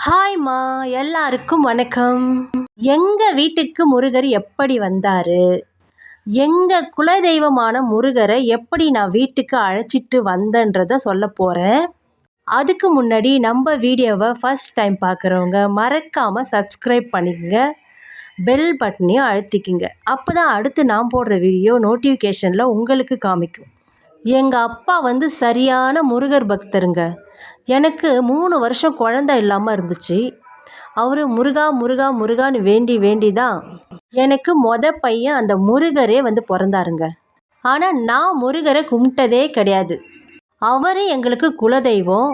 ஹாய்மா, எல்லாருக்கும் வணக்கம். எங்கள் வீட்டுக்கு முருகர் எப்படி வந்தார், எங்கள் குலதெய்வமான முருகரை எப்படி நான் வீட்டுக்கு அழைச்சிட்டு வந்தேன்றதை சொல்ல போகிறேன். அதுக்கு முன்னாடி நம்ம வீடியோவை ஃபஸ்ட் டைம் பார்க்குறவங்க மறக்காமல் சப்ஸ்கிரைப் பண்ணிக்கங்க, பெல் பட்டனையும் அழுத்திக்கிங்க. அப்போ தான் அடுத்து நான் போடுற வீடியோ நோட்டிஃபிகேஷனில் உங்களுக்கு காமிக்கும். எங்கள் அப்பா சரியான முருகர் பக்தருங்க. எனக்கு 3 வருஷம் குழந்தை இல்லாமல் இருந்துச்சு. அவர் முருகா முருகா முருகான்னு வேண்டி வேண்டி தான் எனக்கு பையன் அந்த முருகரே பிறந்தாருங்க. ஆனால் நான் முருகரை கும்பிட்டதே கிடையாது. அவர் எங்களுக்கு குலதெய்வம்.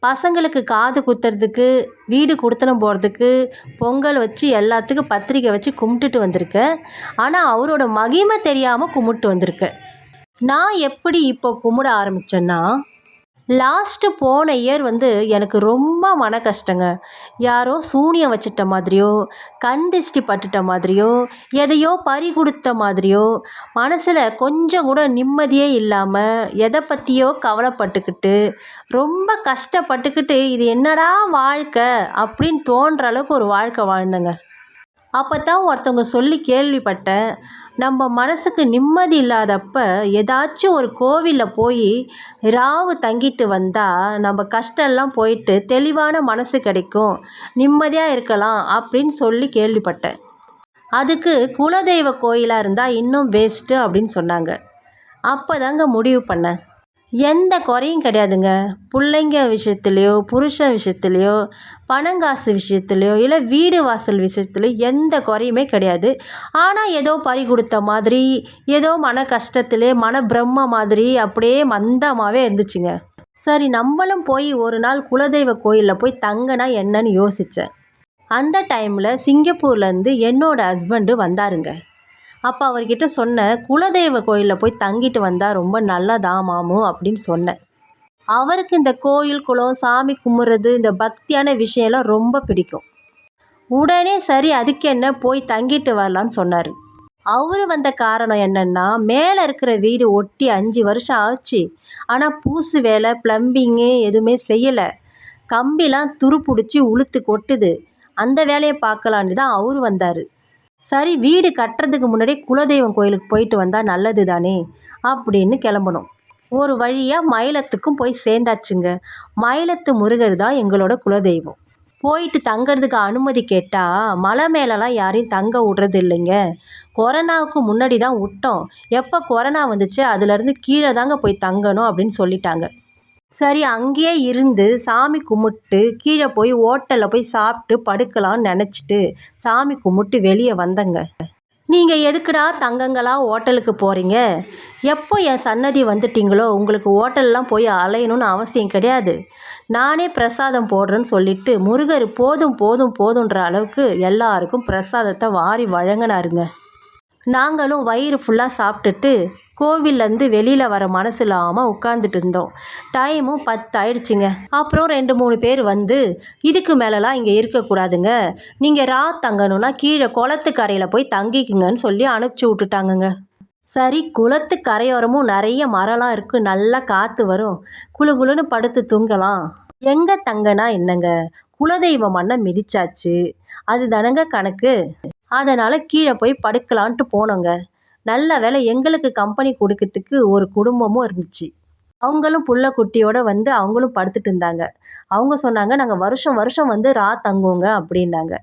பசங்களுக்கு காது குத்துறதுக்கு, வீடு குடுத்தனம் போகிறதுக்கு, பொங்கல் வச்சு எல்லாத்துக்கும் பத்திரிக்கை வச்சு கும்பிட்டுட்டு வந்திருக்கேன். ஆனால் அவரோட மகிமை தெரியாமல் கும்பிட்டு வந்திருக்கேன். நான் எப்படி இப்போ கும்பிட ஆரம்பித்தேன்னா, லாஸ்ட்டு போன இயர் எனக்கு ரொம்ப மன கஷ்டங்க. யாரோ சூனியம் வச்சிட்ட மாதிரியோ, கண் திஷ்டி பட்டுட்ட மாதிரியோ, எதையோ பறி கொடுத்த மாதிரியோ, மனசில் கொஞ்சம் கூட நிம்மதியே இல்லாமல் எதை பற்றியோ கவலைப்பட்டுக்கிட்டு ரொம்ப கஷ்டப்பட்டுக்கிட்டு இது என்னடா வாழ்க்கை அப்படின்னு தோன்ற அளவுக்கு ஒரு வாழ்க்கை வாழ்ந்தேங்க. அப்போ தான் ஒருத்தவங்க சொல்லி கேள்விப்பட்டேன், நம்ம மனசுக்கு நிம்மதி இல்லாதப்ப ஏதாச்சும் ஒரு கோவிலில் போய் ராவு தங்கிட்டு வந்தால் நம்ம கஷ்டம்லாம் போயிட்டு தெளிவான மனசு கிடைக்கும், நிம்மதியாக இருக்கலாம் அப்படின்னு சொல்லி கேள்விப்பட்டேன். அதுக்கு குலதெய்வ கோயிலாக இருந்தால் இன்னும் பெஸ்ட்டு அப்படின்னு சொன்னாங்க. அப்போ தாங்க முடிவு பண்ணேன். எந்த குறையும் கிடையாதுங்க. பிள்ளைங்க விஷயத்துலையோ, புருஷன் விஷயத்துலையோ, பணங்காசு விஷயத்துலையோ, இல்லை வீடு வாசல் விஷயத்துலையோ எந்த குறையுமே கிடையாது. ஆனால் ஏதோ பறி கொடுத்த மாதிரி, ஏதோ மன கஷ்டத்திலே மன பிரம்ம மாதிரி அப்படியே மந்தமாகவே இருந்துச்சுங்க. சரி, நம்மளும் போய் ஒரு நாள் குலதெய்வ கோயிலில் போய் தங்கினா என்னன்னு யோசித்தேன். அந்த டைமில் சிங்கப்பூர்லேருந்து என்னோடய ஹஸ்பண்டு வந்தாருங்க. அப்போ அவர்கிட்ட சொன்னேன், குலதெய்வ கோயிலில் போய் தங்கிட்டு வந்தால் ரொம்ப நல்லதா மாமு அப்படின்னு சொன்னேன். அவருக்கு இந்த கோயில் குலம் சாமி கும்பிட்றது இந்த பக்தியான விஷயம்லாம் ரொம்ப பிடிக்கும். உடனே சரி அதுக்கு என்ன போய் தங்கிட்டு வரலான்னு சொன்னார். அவர் வந்த காரணம் என்னென்னா, மேலே இருக்கிற வீடு ஒட்டி 5 வருஷம் ஆச்சு. ஆனால் பூசு வேலை ப்ளம்பிங்கு எதுவுமே செய்யலை. கம்பிலாம் துரு பிடிச்சி உளுத்து கொட்டுது. அந்த வேலையை பார்க்கலான்னு தான் அவர் வந்தார். சரி, வீடு கட்டுறதுக்கு முன்னாடி குலதெய்வம் கோயிலுக்கு போயிட்டு வந்தால் நல்லது தானே அப்படின்னு கிளம்பணும். ஒரு வழியாக மயிலத்துக்கும் போய் சேர்ந்தாச்சுங்க. மயிலத்து முருகர் தான் எங்களோட குலதெய்வம். போயிட்டு தங்கிறதுக்கு அனுமதி கேட்டால் மலை மேலெலாம் யாரையும் தங்க விட்றது இல்லைங்க. கொரோனாவுக்கு முன்னாடி தான் விட்டோம். எப்போ கொரோனா வந்துச்சு அதுலேருந்து கீழே தாங்க போய் தங்கணும் அப்படின்னு சொல்லிட்டாங்க. சரி, அங்கேயே இருந்து சாமி கும்பிட்டு கீழே போய் ஹோட்டலில் போய் சாப்பிட்டு படுக்கலான்னு நினச்சிட்டு சாமி கும்பிட்டு வெளியே வந்தேங்க. நீங்கள் எதுக்குடா தங்கங்களா ஹோட்டலுக்கு போகிறீங்க? எப்போ என் சன்னதி வந்துட்டீங்களோ உங்களுக்கு ஹோட்டல்லாம் போய் அலையணும்னு அவசியம் கிடையாது. நானே பிரசாதம் போடுறேன்னு சொல்லிவிட்டு முருகர் போதும் போதும் போதுன்ற அளவுக்கு எல்லாருக்கும் பிரசாதத்தை வாரி வழங்கினாருங்க. நாங்களும் வயிறு ஃபுல்லாக சாப்பிட்டுட்டு கோவில்லேருந்து வெளியில் வர மனசு இல்லாமல் உட்காந்துட்டு இருந்தோம். டைமும் 10 ஆயிடுச்சுங்க. அப்புறம் 2-3 பேர் இதுக்கு மேலெலாம் இங்கே இருக்கக்கூடாதுங்க, நீங்கள் தங்கணுன்னா கீழே குளத்துக்கரையில் போய் தங்கிக்குங்கன்னு சொல்லி அனுப்பிச்சி விட்டுட்டாங்கங்க. சரி, குளத்து கரையோரமும் நிறைய மரம்லாம் இருக்குது, நல்லா காற்று வரும், குளு குளுன்னு படுத்து தூங்கலாம். எங்கே தங்கனா என்னங்க, குலதெய்வ மண்ணை மிதிச்சாச்சு, அது தானங்க கணக்கு. அதனால் கீழே போய் படுக்கலான்ட்டு போனோங்க. நல்ல வேலை எங்களுக்கு கம்பெனி கொடுக்கறதுக்கு ஒரு குடும்பமும் இருந்துச்சு. அவங்களும் புள்ள குட்டியோடு அவங்களும் படுத்துட்டு இருந்தாங்க. அவங்க சொன்னாங்க, நாங்கள் வருஷம் வருஷம் தங்குவோங்க அப்படின்னாங்க.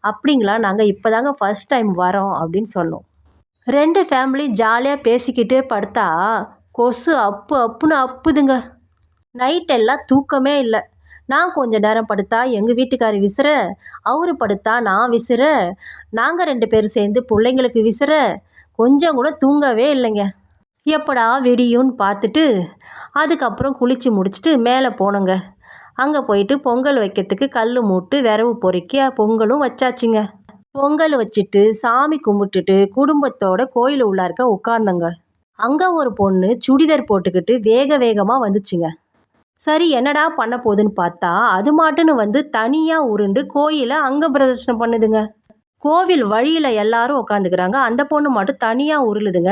அப்படிங்களா, நாங்கள் இப்போ தாங்க ஃபஸ்ட் டைம் வரோம் அப்படின்னு சொன்னோம். 2 ஃபேமிலி ஜாலியாக பேசிக்கிட்டே படுத்தா கொசு அப்புன்னு அப்புதுங்க. நைட்டெல்லாம் தூக்கமே இல்லை. நான் கொஞ்சம் நேரம் படுத்தா எங்கள் வீட்டுக்காரி விசிற, அவர் படுத்தா நான் விசிற, நாங்கள் 2 பேரும் சேர்ந்து பிள்ளைங்களுக்கு விசிற, கொஞ்சம் கூட தூங்கவே இல்லைங்க. எப்படா விடியும்னு பார்த்துட்டு அதுக்கப்புறம் குளித்து முடிச்சுட்டு மேலே போனோங்க. அங்கே போயிட்டு பொங்கல் வைக்கிறதுக்கு கல் மூட்டு விரவு பொறுக்கி பொங்கலும் வச்சாச்சுங்க. பொங்கல் வச்சுட்டு சாமி கும்பிட்டுட்டு குடும்பத்தோட கோயில் உள்ளார்க்க உட்கார்ந்தோங்க. அங்கே ஒரு பொண்ணு சுடிதார் போட்டுக்கிட்டு வேக வேகமாக வந்துச்சுங்க. சரி, என்னடா பண்ண போகுதுன்னு பார்த்தா அது மாட்டுன்னு தனியாக உருண்டு கோயிலை அங்க பிரதர்ஷனம் பண்ணுதுங்க. கோவில் வழியில் எல்லாரும் உட்காந்துக்கிறாங்க, அந்த பொண்ணு மட்டும் தனியாக உருளுதுங்க.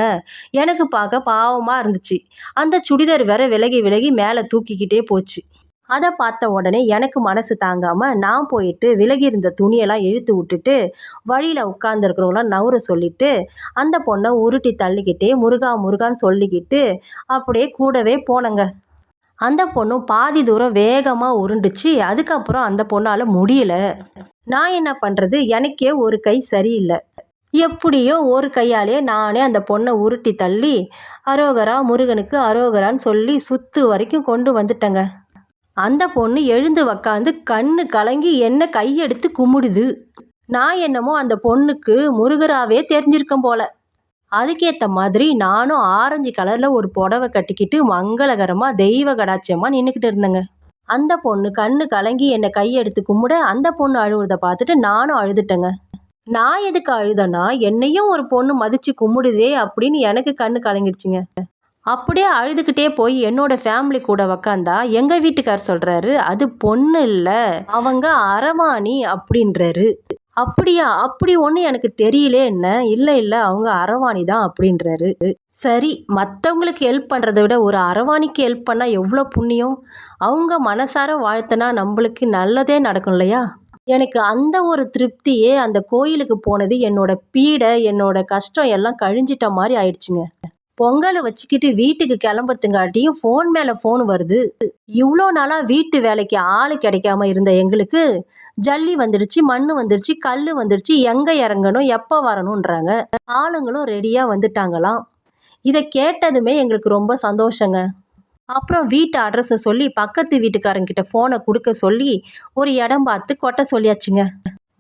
எனக்கு பார்க்க பாவமாக இருந்துச்சு. அந்த சுடிதார் வேற விலகி விலகி மேலே தூக்கிக்கிட்டே போச்சு. அதை பார்த்த உடனே எனக்கு மனசு தாங்காமல் நான் போயிட்டு விலகி இருந்த துணியெல்லாம் இழுத்து விட்டுட்டு வழியில் உட்காந்துருக்கிறவங்களாம் நவுற சொல்லிட்டு அந்த பொண்ணை உருட்டி தள்ளிக்கிட்டே முருகா முருகான்னு சொல்லிக்கிட்டு அப்படியே கூடவே போனேங்க. அந்த பொண்ணும் பாதி தூரம் வேகமாக உருண்டுச்சு. அதுக்கப்புறம் அந்த பொண்ணால் முடியல. நான் என்ன பண்ணுறது, எனக்கே ஒரு கை சரியில்லை. எப்படியோ ஒரு கையாலே நானே அந்த பொண்ணை உருட்டி தள்ளி அரோகரா முருகனுக்கு அரோகரான்னு சொல்லி சுத்து வரைக்கும் கொண்டு வந்துட்டேங்க. அந்த பொண்ணு எழுந்து உக்காந்து கண்ணு கலங்கி என்ன கையெடுத்து கும்பிடுது. நான் என்னமோ அந்த பொண்ணுக்கு முருகராவே தெரிஞ்சிருக்கேன் போல. அதுக்கேற்ற மாதிரி நானும் ஆரஞ்சு கலரில் ஒரு புடவை கட்டிக்கிட்டு மங்களகரமாக தெய்வ கடாட்சியமாக நின்றுக்கிட்டு இருந்தேங்க. அந்த பொண்ணு கண்ணு கலங்கி என்னை கையெடுத்து கும்பிட அந்த பொண்ணு அழுவுறதை பார்த்துட்டு நானும் அழுதுட்டேங்க. நான் எதுக்கு அழுதேன்னா, என்னையும் ஒரு பொண்ணு மதித்து கும்பிடுதே அப்படின்னு எனக்கு கண்ணு கலங்கிடுச்சுங்க. அப்படியே அழுதுகிட்டே போய் என்னோட ஃபேமிலி கூட உக்காந்தா எங்கள் வீட்டுக்கார் சொல்கிறாரு, அது பொண்ணு இல்லை, அவங்க அரவாணி அப்படின்றாரு. அப்படியா? அப்படி ஒன்று எனக்கு தெரியலே என்ன. இல்லை இல்லை, அவங்க அரவாணி தான் அப்படின்றாரு. சரி, மற்றவங்களுக்கு ஹெல்ப் பண்ணுறதை விட ஒரு அரவாணிக்கு ஹெல்ப் பண்ணால் எவ்வளோ புண்ணியம். அவங்க மனசார வாழ்த்தினா நம்மளுக்கு நல்லதே நடக்கும் இல்லையா? எனக்கு அந்த ஒரு திருப்தியே அந்த கோயிலுக்கு போனது என்னோட பீடை என்னோட கஷ்டம் எல்லாம் கழிஞ்சிட்ட மாதிரி ஆயிடுச்சுங்க. பொங்கலை வச்சுக்கிட்டு வீட்டுக்கு கிளம்புறதுங்காட்டியும் ஃபோன் மேலே ஃபோன் வருது. இவ்வளோ நாளாக வீட்டு வேலைக்கு ஆள் கிடைக்காம இருந்த எங்களுக்கு ஜல்லி வந்துடுச்சு, மண் வந்துடுச்சு, கல் வந்துடுச்சு, எங்கே இறங்கணும் எப்போ வரணுன்றாங்க. ஆளுங்களும் ரெடியாக வந்துட்டாங்களாம். இதை கேட்டதுமே எங்களுக்கு ரொம்ப சந்தோஷங்க. அப்புறம் வீட்டு அட்ரஸை சொல்லி பக்கத்து வீட்டுக்காரங்கிட்ட ஃபோனை கொடுக்க சொல்லி ஒரு இடம் பார்த்து கொட்ட சொல்லியாச்சுங்க.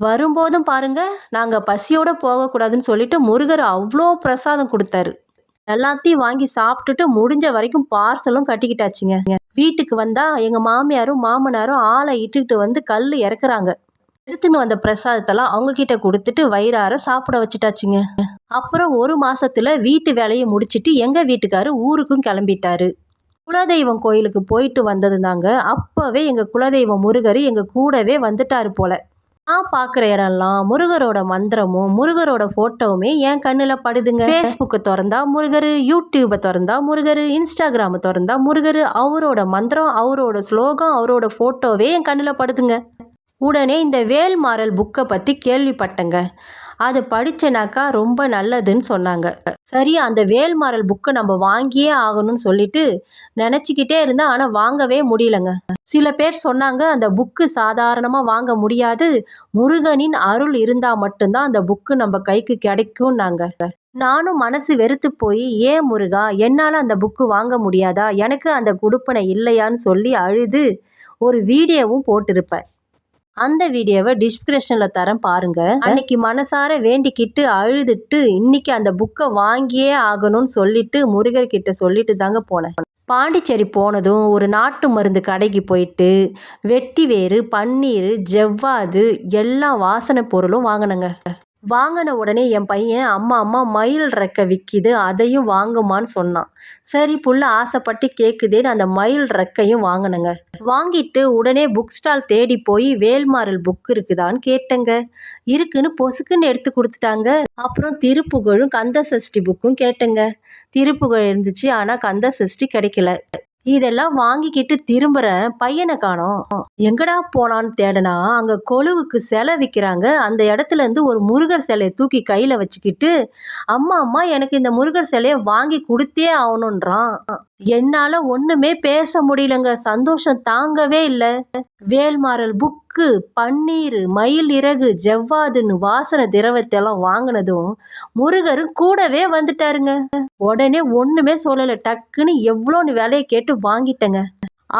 வரும்போதும் பாருங்க, நாங்கள் பசியோடு போகக்கூடாதுன்னு சொல்லிட்டு முருகர் அவ்வளோ பிரசாதம் கொடுத்தாரு. எல்லாத்தையும் வாங்கி சாப்பிட்டுட்டு முடிஞ்ச வரைக்கும் பார்சலும் கட்டிக்கிட்டாச்சுங்க. வீட்டுக்கு வந்தால் எங்கள் மாமியாரும் மாமனாரும் ஆளை இட்டுக்கிட்டு வந்து கல் இறக்குறாங்க. எடுத்துன்னு வந்த பிரசாதத்தெல்லாம் அவங்கக்கிட்ட கொடுத்துட்டு வயிறார சாப்பிட வச்சுட்டாச்சுங்க. அப்புறம் ஒரு மாசத்துல வீட்டு வேலையை முடிச்சுட்டு எங்கள் வீட்டுக்காரு ஊருக்கும் கிளம்பிட்டாரு. குலதெய்வம் கோயிலுக்கு போயிட்டு வந்தது தாங்க. அப்போவே எங்கள் குலதெய்வம் முருகர் எங்கள் கூடவே வந்துட்டாரு போல. நான் பார்க்குற இடம்லாம் முருகரோட மந்திரமும் முருகரோட ஃபோட்டோவுமே என் கண்ணில் படுதுங்க. ஃபேஸ்புக்கை திறந்தா முருகர், யூடியூப்பை திறந்தா முருகர், இன்ஸ்டாகிராமை திறந்தா முருகர். அவரோட மந்திரம், அவரோட ஸ்லோகம், அவரோட ஃபோட்டோவே என் கண்ணில் படுதுங்க. உடனே இந்த வேல்மாறல் புக்கை பற்றி கேள்விப்பட்டேங்க. அது படித்தனாக்கா ரொம்ப நல்லதுன்னு சொன்னாங்க. சரி, அந்த வேல்மாறல் புக்கை நம்ம வாங்கியே ஆகணும்னு சொல்லிட்டு நினச்சிக்கிட்டே இருந்தேன். ஆனால் வாங்கவே முடியலங்க. சில பேர் சொன்னாங்க அந்த புக்கு சாதாரணமாக வாங்க முடியாது, முருகனின் அருள் இருந்தால் மட்டும்தான் அந்த புக்கு நம்ம கைக்கு கிடைக்கும்னாங்க. நானும் மனசு வெறுத்து போய், ஏன் முருகா, என்னால் அந்த புக்கு வாங்க முடியாதா, எனக்கு அந்த குடுப்பனை இல்லையான்னு சொல்லி அழுது ஒரு வீடியோவும் போட்டிருப்பேன். அந்த வீடியோவை டிஸ்கிரிப்ஷனில் தரேன் பாருங்க. அன்னைக்கு மனசார வேண்டிக்கிட்டு அழுதுட்டு இன்னைக்கு அந்த புக்கை வாங்கியே ஆகணும்னு சொல்லிட்டு முருகர்கிட்ட சொல்லிட்டு தாங்க போனேன். பாண்டிச்சேரி போனதும் ஒரு நாட்டு மருந்து கடைக்கு போயிட்டு வெட்டி வேறு, பன்னீர், ஜவ்வாது எல்லா வாசனை பொருளும் வாங்கினேங்க. வாங்கின உடனே என் பையன் அம்மா மயில் ரெக்கை விற்கிது, அதையும் வாங்குமான்னு சொன்னான். சரி, புள்ள ஆசைப்பட்டு கேட்குதேன்னு அந்த மயில் ரெக்கையும் வாங்கினேங்க. வாங்கிட்டு உடனே புக் ஸ்டால் தேடி போய் வேல்மாறல் புக் இருக்குதான்னு கேட்டேங்க. இருக்குன்னு பொசுக்குன்னு எடுத்து கொடுத்துட்டாங்க. அப்புறம் திருப்புகழும் கந்த சஷ்டி புக்கும் கேட்டேங்க. திருப்புகழ் இருந்துச்சு, ஆனால் கந்த சஷ்டி கிடைக்கல. இதெல்லாம் வாங்கிக்கிட்டு திரும்புகிறேன், பையனை காணோம். எங்கடா போனான்னு தேடனா அங்கே கொலுவுக்கு சிலை விற்கிறாங்க. அந்த இடத்துலேருந்து ஒரு முருகர் சிலையை தூக்கி கையில் வச்சுக்கிட்டு அம்மா எனக்கு இந்த முருகர் சிலையை வாங்கி கொடுத்தே ஆகணுன்றான். என்னால் ஒன்றுமே பேச முடியலங்க. சந்தோஷம் தாங்கவே இல்லை. வேல்மாறல் புக்கு, பன்னீர், மயில் இறகு, ஜவ்வாதுன்னு வாசனை திரவத்தெல்லாம் வாங்கினதும் முருகரும் கூடவே வந்துட்டாருங்க. உடனே ஒன்றுமே சொல்லலை, டக்குன்னு எவ்வளோன்னு வேலையை கேட்டு வாங்கிட்டேங்க.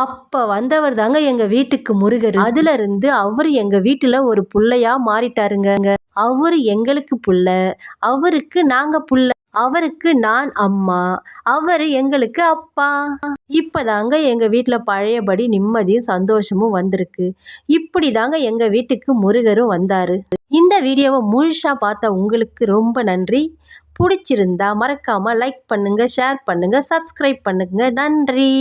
அப்போ வந்தவர் தாங்க எங்கள் வீட்டுக்கு முருகர். அதுலேருந்து அவர் எங்கள் வீட்டில் ஒரு புள்ளையா மாறிட்டாருங்க. அவர் எங்களுக்கு புள்ள, அவருக்கு நாங்கள் புள்ள, அவருக்கு நான் அம்மா, அவர் எங்களுக்கு அப்பா. இப்போதாங்க எங்கள் வீட்டில் பழையபடி நிம்மதியும் சந்தோஷமும் வந்திருக்கு. இப்படி தாங்க எங்கள் வீட்டுக்கு முருகரும் வந்தார். இந்த வீடியோவை முழுசாக பார்த்த உங்களுக்கு ரொம்ப நன்றி. பிடிச்சிருந்தா மறக்காமல் லைக் பண்ணுங்கள், ஷேர் பண்ணுங்கள், சப்ஸ்கிரைப் பண்ணுங்க. நன்றி.